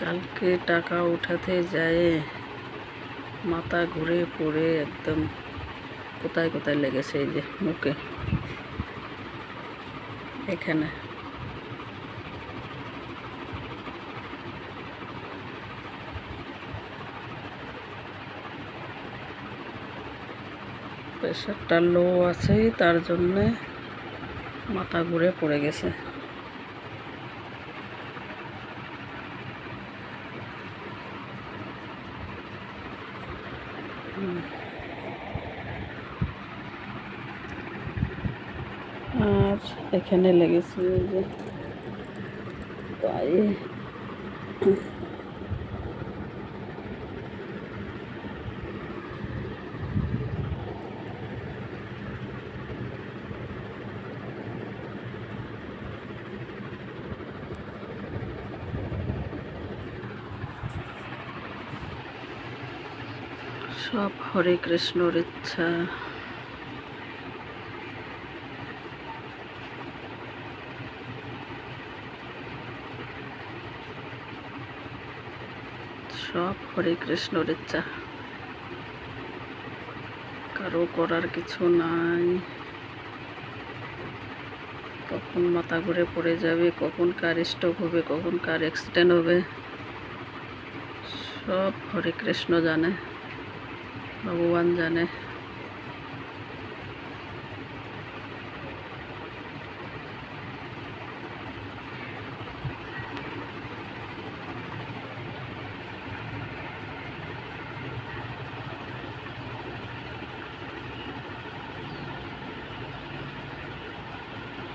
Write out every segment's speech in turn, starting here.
কালকে টাকা উঠাতে যেয়ে মাথা ঘুরে পড়ে একদম কোথায় কোথায় লেগেছে, এই যে মুখে, এখানে। প্রেশারটা লো আছে, তার জন্যে মাথা ঘুরে পড়ে গেছে। আর এখানে লেগেছে যে পায়ে। সব হরে কৃষ্ণর ইচ্ছা। সব হরে কৃষ্ণর ইচ্ছা, কারো করার কিছু নাই। কখন মাথা ঘুরে পড়ে যাবে, কখন কার স্ট্রোক হবে, কখন কার অ্যাক্সিডেন্ট হবে, সব হরে কৃষ্ণ জানে, ভগবান জানে।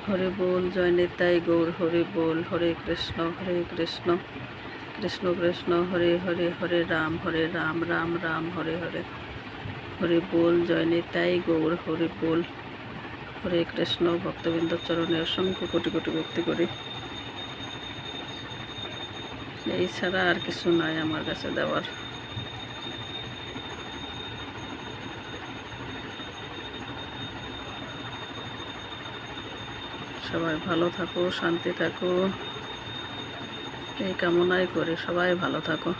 হরে বল, জয় নিতাই গৌর হরে বল। হরে কৃষ্ণ কৃষ্ণ কৃষ্ণ হরে হরে, হরে রাম রাম রাম হরে হরে। হরে বল, জয় নিতাই গৌর হরে বল। হরে কৃষ্ণ। ভক্তবৃন্দ চরণে অসংখ্য কোটি কোটি ভক্তি করি। এই ছাড়া আর কিছু নাই আমার কাছে দেওয়ার। সবাই ভালো থাকো, শান্তি থাকো, এই কামনাই করি। সবাই ভালো থাকো।